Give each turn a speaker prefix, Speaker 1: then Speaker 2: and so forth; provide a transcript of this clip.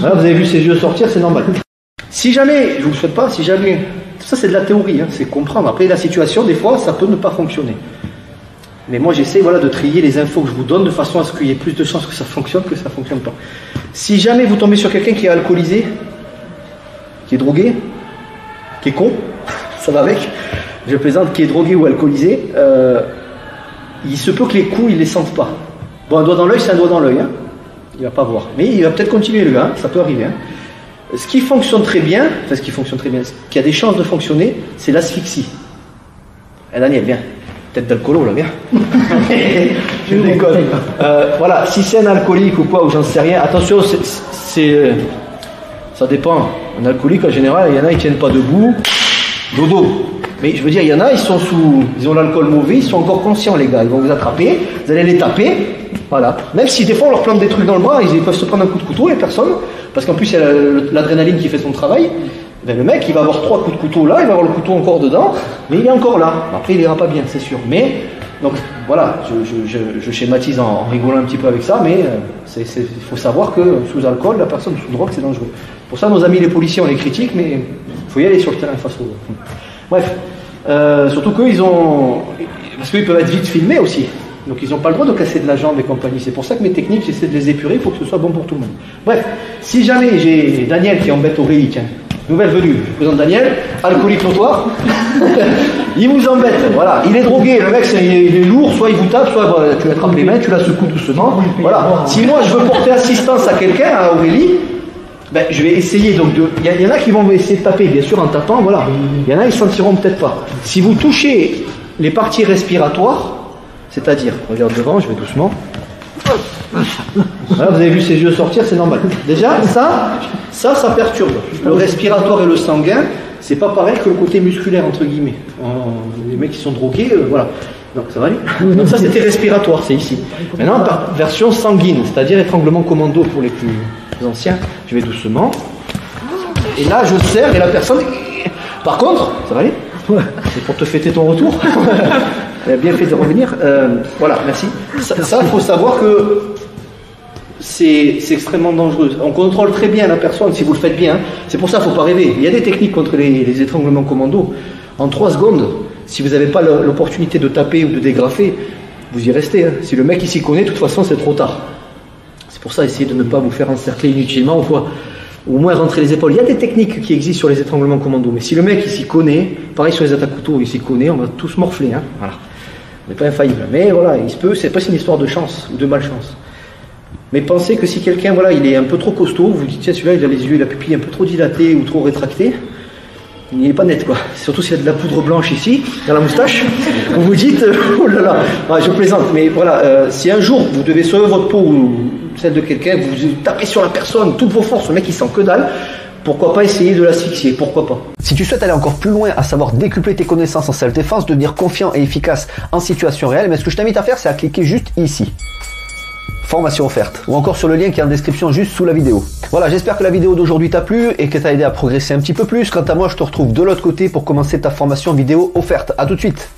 Speaker 1: Voilà, vous avez vu ses yeux sortir, c'est normal. Si jamais, je vous le souhaite pas, si jamais, tout ça c'est de la théorie, hein, c'est comprendre. Après la situation, des fois, ça peut ne pas fonctionner. Mais moi j'essaie voilà, de trier les infos que je vous donne de façon à ce qu'il y ait plus de chances que ça fonctionne que ça fonctionne pas. Si jamais vous tombez sur quelqu'un qui est alcoolisé, qui est drogué, qui est con, ça va avec, je plaisante, qui est drogué ou alcoolisé, il se peut que les coups, ils les sentent pas. Bon, un doigt dans l'œil, c'est un doigt dans l'œil, hein. Il va pas voir. Mais il va peut-être continuer le gars, ça peut arriver. Hein. Ce qui fonctionne très bien, ce qui a des chances de fonctionner, c'est l'asphyxie. Eh Daniel, viens. Tête d'alcoolo, là, viens. Je déconne. Voilà, si c'est un alcoolique ou quoi, ou j'en sais rien, attention, ça dépend. Un alcoolique, en général, il y en a, ils tiennent pas debout. Dodo. Mais je veux dire, il y en a, ils ont l'alcool mauvais, ils sont encore conscients, les gars. Ils vont vous attraper, vous allez les taper. Voilà. Même si des fois on leur plante des trucs dans le bras, ils peuvent se prendre un coup de couteau et personne. Parce qu'en plus, il y a l'adrénaline qui fait son travail. Ben, le mec, il va avoir 3 coups de couteau là, il va avoir le couteau encore dedans, mais il est encore là. Après, il ira pas bien, c'est sûr. Mais, donc, voilà, je schématise en rigolant un petit peu avec ça, mais il faut savoir que sous alcool, la personne sous drogue, c'est dangereux. Pour ça, nos amis les policiers, on les critique, mais il faut y aller sur le terrain face aux... Bref, surtout qu'eux, parce qu'ils peuvent être vite filmés aussi. Donc ils n'ont pas le droit de casser de la jambe et compagnie. C'est pour ça que mes techniques, j'essaie de les épurer, il faut que ce soit bon pour tout le monde. Bref, si jamais j'ai Daniel qui embête Aurélie, tiens, nouvelle venue, je vous présente Daniel, alcoolique notoire, il vous embête, voilà, il est drogué, le mec il est lourd, soit il vous tape, soit voilà, tu l'attrapes les mains, tu la secoues doucement, voilà. Si moi je veux porter assistance à quelqu'un, à Aurélie, ben, je vais essayer, donc il y en a qui vont essayer de taper, bien sûr, en tapant, voilà, il y en a, ils ne sentiront peut-être pas. Si vous touchez les parties respiratoires, c'est-à-dire, regarde devant, je vais doucement. Voilà, vous avez vu ses yeux sortir, c'est normal. Déjà, ça perturbe. Le respiratoire et le sanguin, c'est pas pareil que le côté musculaire, entre guillemets. Les mecs qui sont drogués, voilà. Donc ça va aller. Donc ça, c'était respiratoire, c'est ici. Maintenant, version sanguine, c'est-à-dire étranglement commando pour les plus anciens. Je vais doucement. Et là, je serre et la personne... Par contre, ça va aller. C'est pour te fêter ton retour. Bien fait de revenir. Voilà, merci. Ça, il faut savoir que c'est extrêmement dangereux. On contrôle très bien la personne si vous le faites bien. C'est pour ça qu'il ne faut pas rêver. Il y a des techniques contre les étranglements commando. En 3 secondes, si vous n'avez pas l'opportunité de taper ou de dégrafer, vous y restez. Hein. Si le mec il s'y connaît, de toute façon, c'est trop tard. C'est pour ça, essayez de ne pas vous faire encercler inutilement ou quoi. Ou au moins rentrer les épaules. Il y a des techniques qui existent sur les étranglements commando. Mais si le mec il s'y connaît, pareil sur les attaques couteaux, il s'y connaît, on va tous morfler. Hein. Voilà. On n'est pas infaillible. Mais voilà, il se peut, c'est pas une histoire de chance ou de malchance. Mais pensez que si quelqu'un, voilà, il est un peu trop costaud, vous vous dites, tiens, celui-là, il a les yeux, la pupille un peu trop dilatée ou trop rétractée, il n'est pas net, quoi. Surtout s'il y a de la poudre blanche ici, dans la moustache, vous vous dites, oh là là, ah, je plaisante, mais voilà, si un jour vous devez sauver votre peau ou celle de quelqu'un, vous tapez sur la personne, toutes vos forces, le mec il sent que dalle, pourquoi pas essayer de l'asphyxier, pourquoi pas. Si tu souhaites aller encore plus loin, à savoir décupler tes connaissances en self-défense, devenir confiant et efficace en situation réelle, mais ce que je t'invite à faire, c'est à cliquer juste ici. Formation offerte, ou encore sur le lien qui est en description juste sous la vidéo. Voilà, j'espère que la vidéo d'aujourd'hui t'a plu et que t'a aidé à progresser un petit peu plus. Quant à moi, je te retrouve de l'autre côté pour commencer ta formation vidéo offerte. À tout de suite.